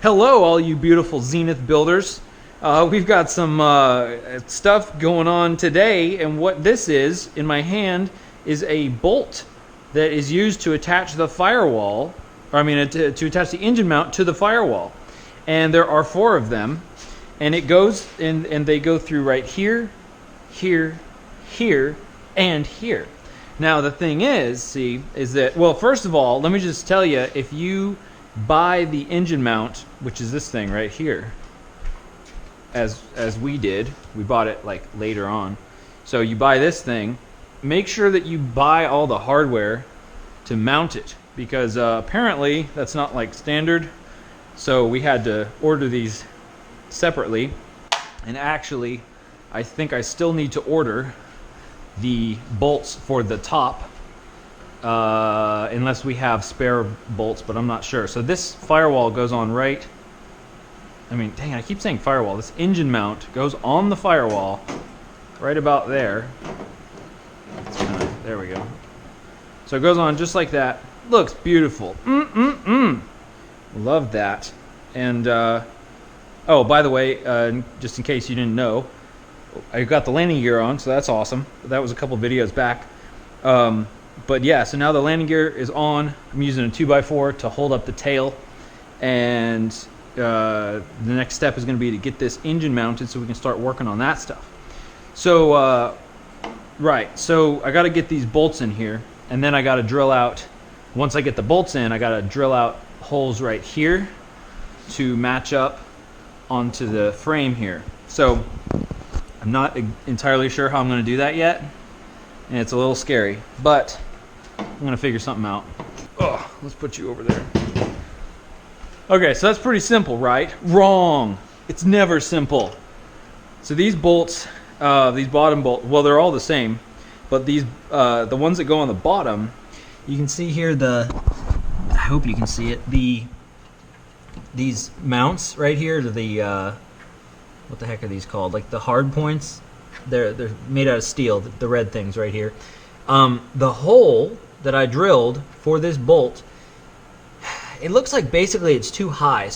Hello, all you beautiful Zenith builders. We've got some stuff going on today, and what this is in my hand is a bolt that is used to attach the firewall, or I mean to attach the engine mount to the firewall. And there are 4 of them, and it goes and they go through right here, here, here, and here. Now the thing is, is that, well, first of all, let me just tell you, if you buy the engine mount, which is this thing right here, as we did, we bought it like later on. So you buy this thing, make sure that you buy all the hardware to mount it, because apparently that's not like standard. So we had to order these separately, and actually I think I still need to order the bolts for the top, unless we have spare bolts, but I'm not sure. So this firewall goes on right, I mean, dang, I keep saying firewall. This engine mount goes on the firewall right about there. There we go. So it goes on just like that. Looks beautiful. Love that. And oh, by the way, just in case you didn't know, I got the landing gear on, so that's awesome. That was a couple videos back. But yeah, so now the landing gear is on. I'm using a 2x4 to hold up the tail, and the next step is going to be to get this engine mounted so we can start working on that stuff. So right, so I got to get these bolts in here, and then I got to drill out, once I get the bolts in, I got to drill out holes right here to match up onto the frame here. So I'm not entirely sure how I'm going to do that yet, and it's a little scary, but I'm going to figure something out. Oh, let's put you over there. Okay, so that's pretty simple, right? Wrong. It's never simple. So these bolts, these bottom bolts, well, they're all the same, but these, the ones that go on the bottom, you can see here I hope you can see it, these mounts right here to the, what the heck are these called? Like the hard points. They're made out of steel, the red things right here. The hole that I drilled for this bolt, it looks like basically it's too high,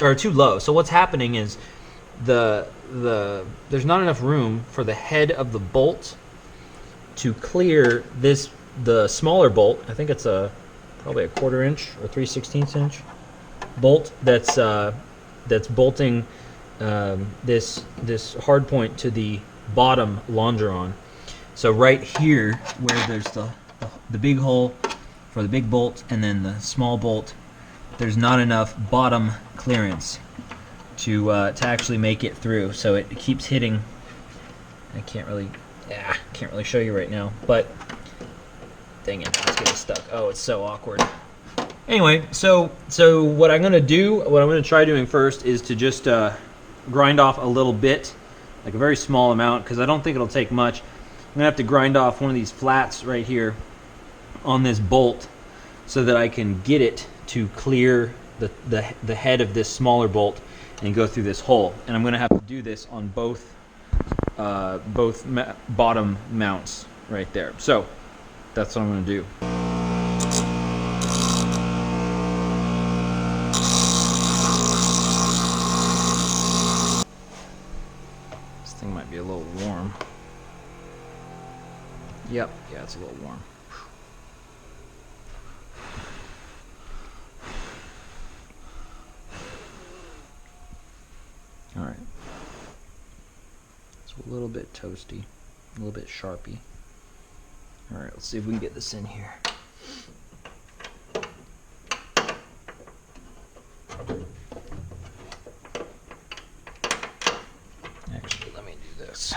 or too low. So what's happening is there's not enough room for the head of the bolt to clear the smaller bolt. I think it's probably a 1/4 inch or 3/16 inch bolt that's bolting this hard point to the bottom longeron. So right here, where there's the big hole for the big bolt and then the small bolt, there's not enough bottom clearance to actually make it through. So it keeps hitting. I can't really show you right now, but dang it, it's getting stuck. Oh, it's so awkward. Anyway, so what I'm gonna try doing first is to just grind off a little bit, like a very small amount, because I don't think it'll take much. I'm gonna have to grind off one of these flats right here on this bolt so that I can get it to clear the head of this smaller bolt and go through this hole. And I'm gonna have to do this on both bottom mounts right there. So that's what I'm gonna do. Might be a little warm. Yep, yeah, it's a little warm. All right. It's a little bit toasty, a little bit sharpy. All right, let's see if we can get this in here. Actually, let me do this.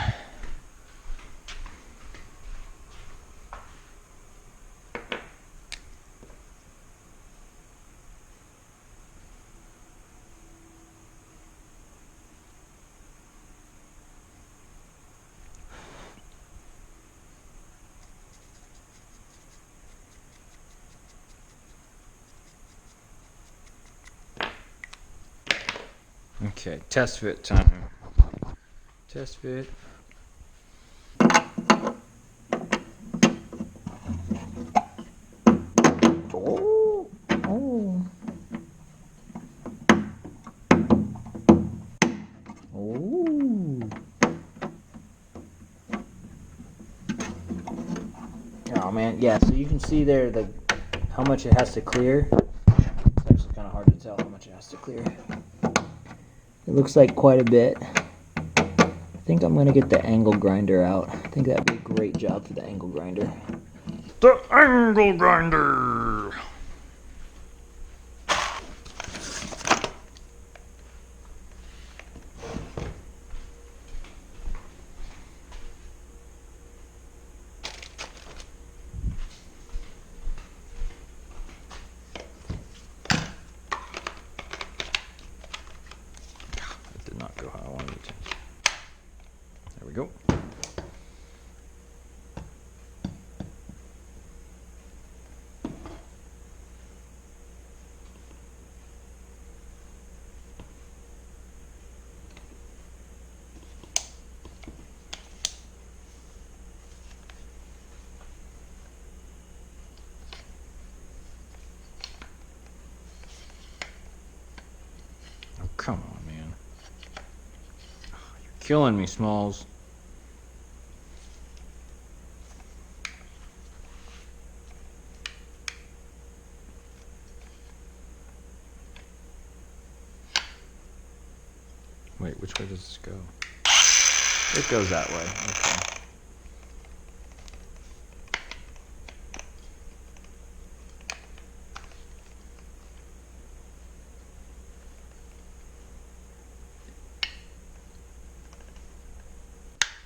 Okay, test fit time. Test fit. man. Yeah, so you can see there how much it has to clear. It's actually kind of hard to tell how much it has to clear. It looks like quite a bit. I think I'm going to get the angle grinder out. I think that'd be a great job for the angle grinder. The angle grinder! Not go how I wanted it to. There we go. Oh, come on. Killing me, Smalls. Wait, which way does this go? It goes that way.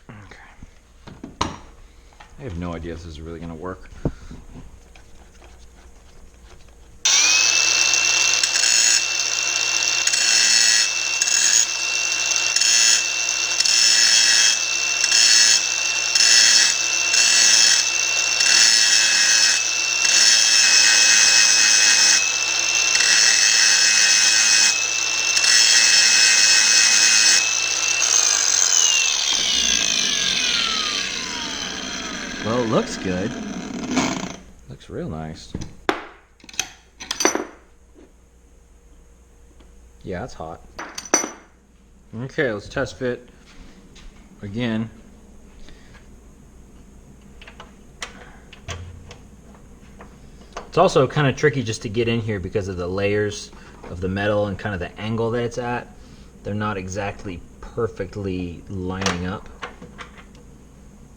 Okay. I have no idea if this is really going to work. Well, it looks good. Looks real nice. Yeah, it's hot. Okay, let's test fit again. It's also kind of tricky just to get in here because of the layers of the metal and kind of the angle that it's at. They're not exactly perfectly lining up.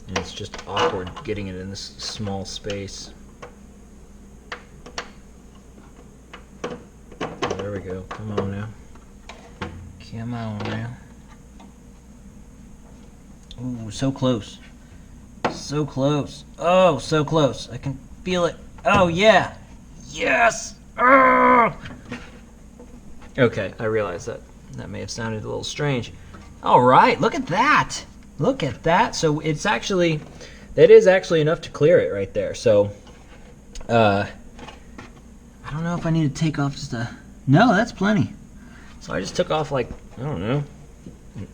And it's just awkward getting it in this small space. There we go. Come on now. Come on now. Ooh, so close. So close. Oh, so close. I can feel it. Oh, yeah. Yes. Oh! Okay, I realize that may have sounded a little strange. All right, look at that. Look at that. So it's actually, that is actually enough to clear it right there. So, I don't know if I need to take off just a, no, that's plenty. So I just took off like, I don't know,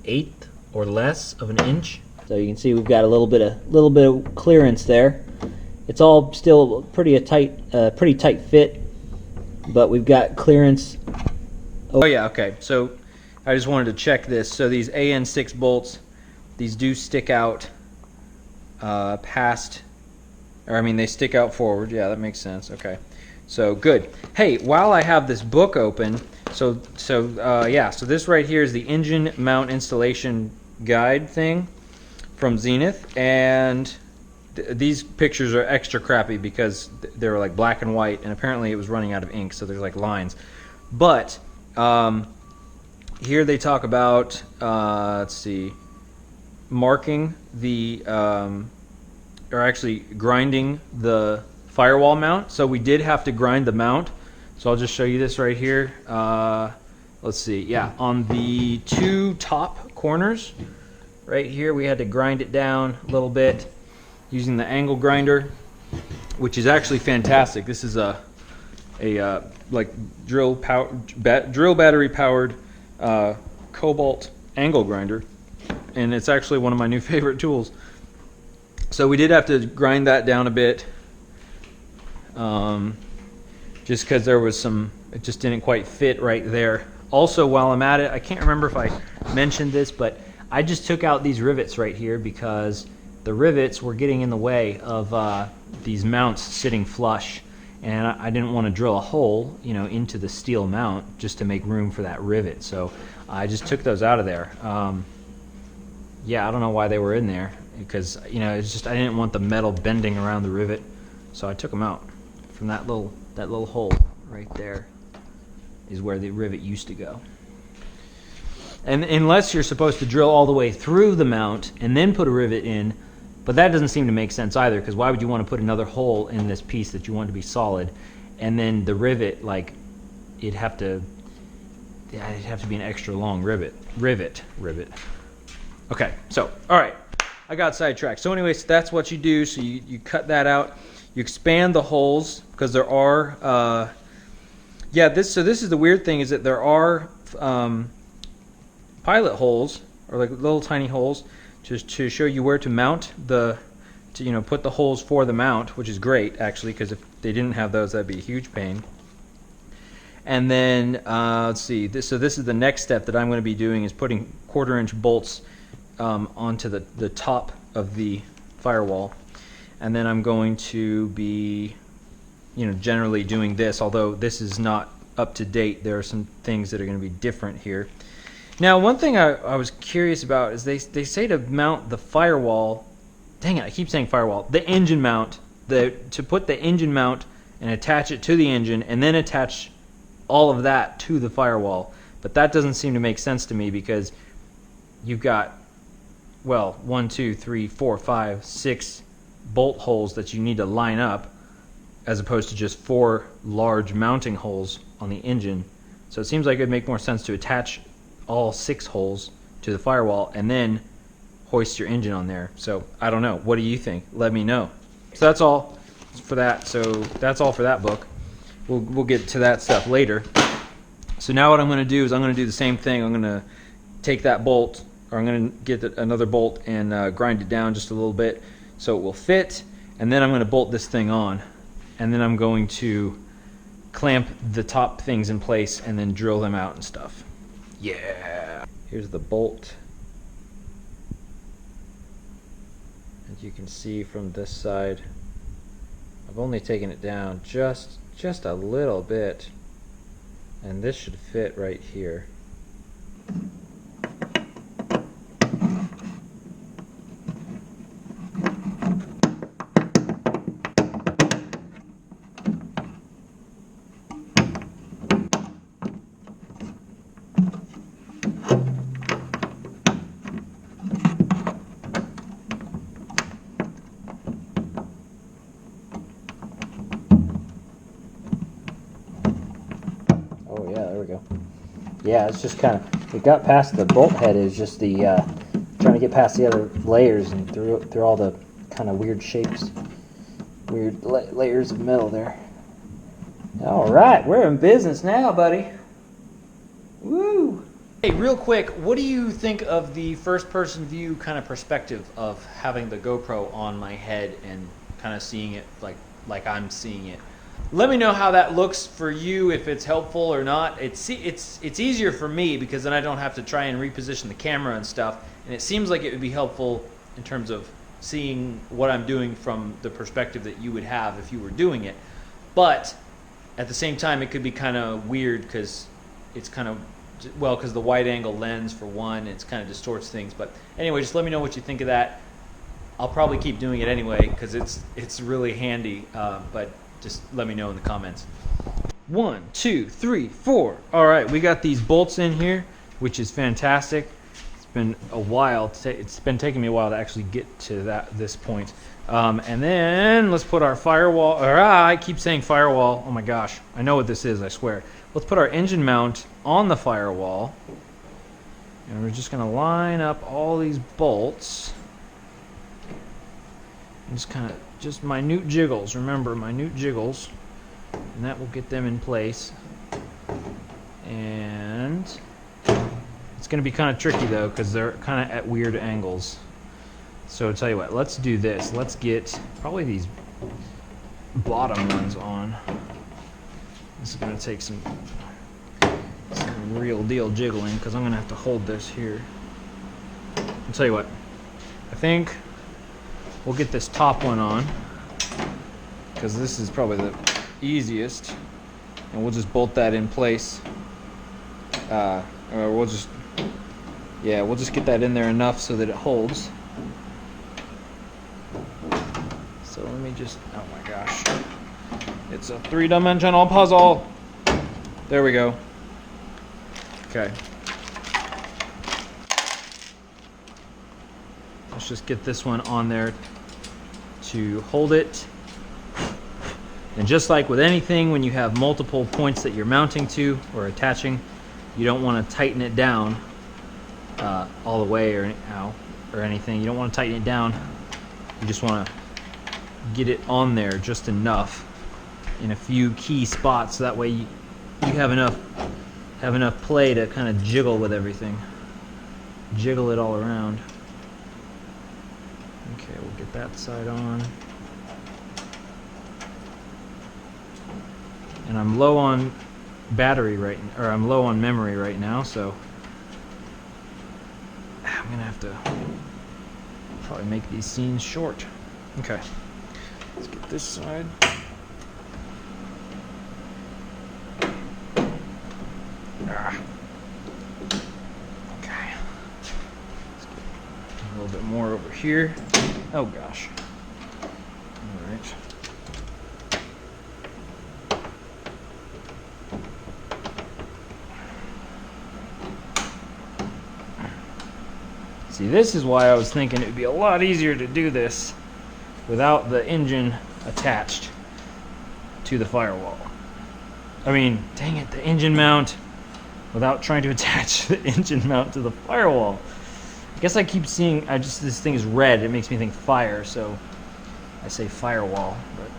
1/8 or less of an inch. So you can see we've got a little bit of clearance there. It's all still pretty tight fit, but we've got clearance. Oh yeah, okay. So I just wanted to check this. So these AN6 bolts, these do stick out past, or I mean they stick out forward. Yeah, that makes sense. Okay, so good. Hey, while I have this book open, so this right here is the engine mount installation guide thing from Zenith, and these pictures are extra crappy because they were like black and white, and apparently it was running out of ink, so there's like lines. But here they talk about, let's see, marking the, or actually grinding the firewall mount. So we did have to grind the mount. So I'll just show you this right here. Let's see, yeah, on the 2 top corners, right here, we had to grind it down a little bit using the angle grinder, which is actually fantastic. This is a like drill battery powered cobalt angle grinder, and it's actually one of my new favorite tools. So we did have to grind that down a bit, just because there was some, it just didn't quite fit right there. Also, while I'm at it, I can't remember if I mentioned this, but I just took out these rivets right here because the rivets were getting in the way of these mounts sitting flush, and I didn't want to drill a hole, you know, into the steel mount just to make room for that rivet. So I just took those out of there. Yeah, I don't know why they were in there, because, you know, it's just I didn't want the metal bending around the rivet, so I took them out. From that little hole right there is where the rivet used to go. And unless you're supposed to drill all the way through the mount and then put a rivet in, but that doesn't seem to make sense either, because why would you want to put another hole in this piece that you want to be solid, and then the rivet, like, it'd have to be an extra long rivet. Okay, so, all right, I got sidetracked. So anyways, that's what you do. So you cut that out. You expand the holes, because there are, this is the weird thing, is that there are pilot holes, or like little tiny holes, just to show you where to mount put the holes for the mount, which is great actually, because if they didn't have those, that'd be a huge pain. And then let's see, this is the next step that I'm going to be doing, is putting 1/4-inch bolts onto the top of the firewall, and then I'm going to be, you know, generally doing this, although this is not up to date. There are some things that are going to be different here. Now, one thing I was curious about is they say to mount the firewall, dang it, I keep saying firewall, the engine mount, to put the engine mount and attach it to the engine, and then attach all of that to the firewall. But that doesn't seem to make sense to me, because you've got, well, 1, 2, 3, 4, 5, 6 bolt holes that you need to line up, as opposed to just 4 large mounting holes on the engine. So it seems like it would make more sense to attach all 6 holes to the firewall and then hoist your engine on there. So I don't know. What do you think? Let me know. So that's all for that. So that's all for that book. We'll get to that stuff later. So now what I'm going to do is I'm going to do the same thing. I'm going to take that bolt, or I'm going to get another bolt and grind it down just a little bit so it will fit, and then I'm going to bolt this thing on, and then I'm going to clamp the top things in place and then drill them out and stuff. Yeah. Here's the bolt. As you can see from this side, I've only taken it down just a little bit, and this should fit right here. Oh yeah, there we go. Yeah, it's just kind of, it got past the bolt head, is just the trying to get past the other layers and through all the kind of weird shapes, weird layers of metal there. All right, we're in business now, buddy. Woo! Hey, real quick, what do you think of the first-person view kind of perspective of having the GoPro on my head and kind of seeing it like I'm seeing it? Let me know how that looks for you, if it's helpful or not. It's easier for me, because then I don't have to try and reposition the camera and stuff, and it seems like it would be helpful in terms of seeing what I'm doing from the perspective that you would have if you were doing it. But at the same time, it could be kind of weird, because it's kind of, well, because the wide angle lens, for one, it's kind of distorts things. But anyway, just let me know what you think of that. I'll probably keep doing it anyway, because it's really handy, but just let me know in the comments. 1, 2, 3, 4. All right, we got these bolts in here, which is fantastic. It's been a while. It's been taking me a while to actually get to this point. And then let's put our firewall. I keep saying firewall. Oh my gosh, I know what this is, I swear. Let's put our engine mount on the firewall, and we're just gonna line up all these bolts. And just kind of, just minute jiggles. Remember, minute jiggles, and that will get them in place. And it's going to be kind of tricky though, because they're kind of at weird angles. So I'll tell you what, let's do this. Let's get probably these bottom ones on. This is going to take some real deal jiggling, because I'm going to have to hold this here. I'll tell you what, I think we'll get this top one on. because this is probably the easiest, and we'll just bolt that in place. Or we'll just get that in there enough so that it holds. So let me just, oh my gosh, it's a 3-dimensional puzzle. There we go. Okay. Let's just get this one on there to hold it. And just like with anything, when you have multiple points that you're mounting to or attaching, you don't want to tighten it down all the way or anything. You don't want to tighten it down. You just want to get it on there just enough in a few key spots. So that way you have enough play to kind of jiggle with everything. Jiggle it all around. Okay, we'll get that side on. And I'm low on I'm low on memory right now, so I'm gonna have to probably make these scenes short. Okay, let's get this side. Okay, let's get a little bit more over here. Oh gosh. All right. See, this is why I was thinking it would be a lot easier to do this without the engine attached to the firewall. I mean, dang it, the engine mount without trying to attach the engine mount to the firewall. I guess I keep seeing, this thing is red, it makes me think fire, so I say firewall, but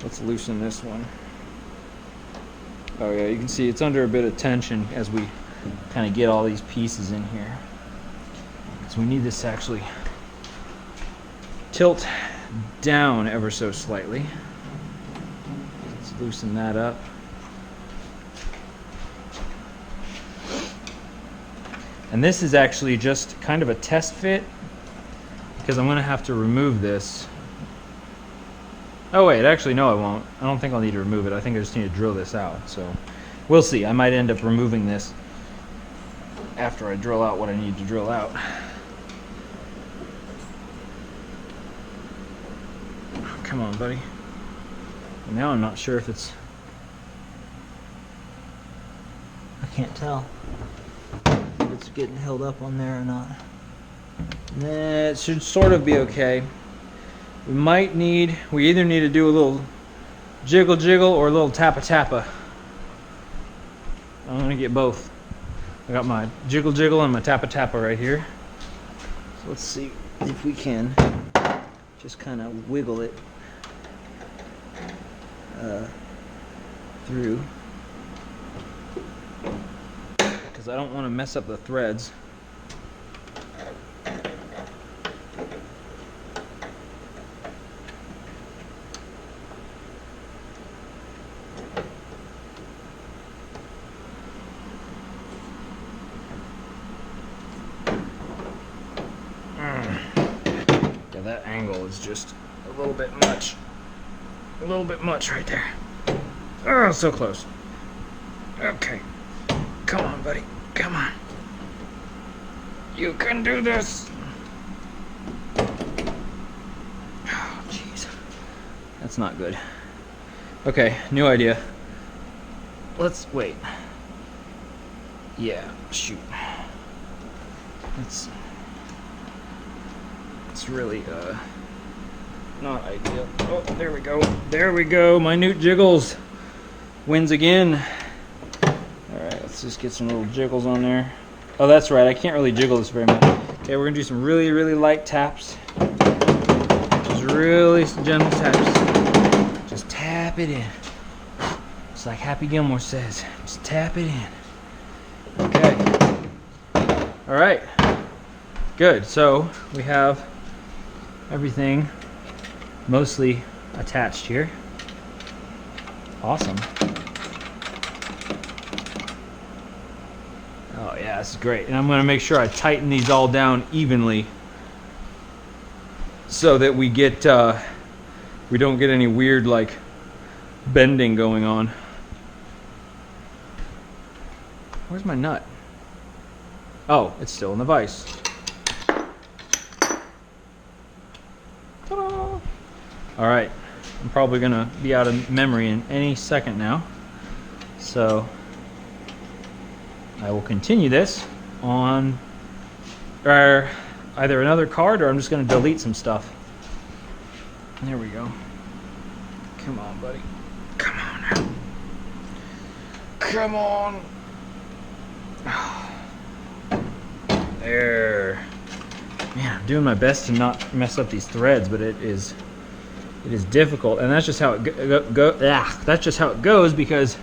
let's loosen this one. Oh yeah, you can see it's under a bit of tension as we kind of get all these pieces in here. So we need this to actually tilt down ever so slightly. Let's loosen that up. And this is actually just kind of a test fit because I'm going to have to remove this. Oh wait, actually no I won't. I don't think I'll need to remove it. I think I just need to drill this out. So we'll see. I might end up removing this after I drill out what I need to drill out. Come on, buddy. Now I'm not sure if it's... I can't tell if it's getting held up on there or not. Nah, it should sort of be okay. We either need to do a little jiggle jiggle or a little tappa tappa. I'm gonna get both. I got my jiggle jiggle and my tappa tappa right here. So let's see if we can just kind of wiggle it through, because I don't want to mess up the threads. Yeah, that angle is just a little bit much. A little bit much right there. Oh, so close. Okay. Come on, buddy. Come on. You can do this. Oh, jeez. That's not good. Okay, new idea. Let's wait. Yeah, shoot. It's really not ideal. Oh, there we go. There we go. Minute jiggles wins again. Alright, let's just get some little jiggles on there. Oh, that's right. I can't really jiggle this very much. Okay, we're going to do some really, really light taps. Just really gentle taps. Just tap it in. Just like Happy Gilmore says. Just tap it in. Okay. Alright. Good. So, we have everything mostly attached here. Awesome. Oh yeah, this is great. And I'm going to make sure I tighten these all down evenly so that we get we don't get any weird like bending going on. Where's my nut? Oh, it's still in the vise. Ta-da! All right, I'm probably gonna be out of memory in any second now, so I will continue this on either another card, or I'm just gonna delete some stuff. There we go. Come on, buddy. Come on now. Come on. There. Man, I'm doing my best to not mess up these threads, but it is difficult, and that's just how it that's just how it goes, because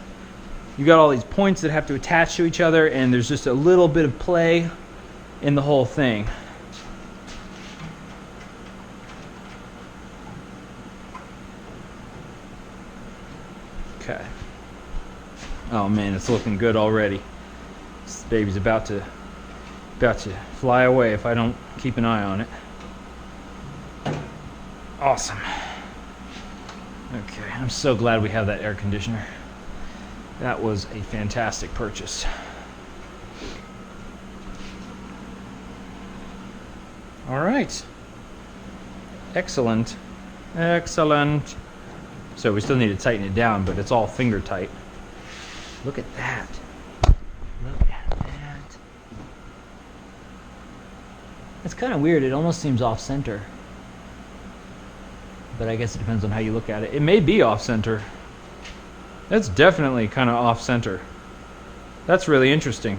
you got all these points that have to attach to each other, and there's just a little bit of play in the whole thing. Okay. Oh man, it's looking good already. This baby's about to fly away if I don't keep an eye on it. Awesome. Okay, I'm so glad we have that air conditioner. That was a fantastic purchase. All right. Excellent. Excellent. So we still need to tighten it down, but it's all finger tight. Look at that. Look at that. It's kind of weird. It almost seems off center. But I guess it depends on how you look at it. It may be off center. That's definitely kind of off center. That's really interesting.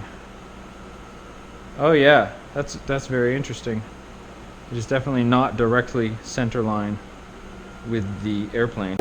Oh yeah, that's very interesting. It is definitely not directly center line with the airplane.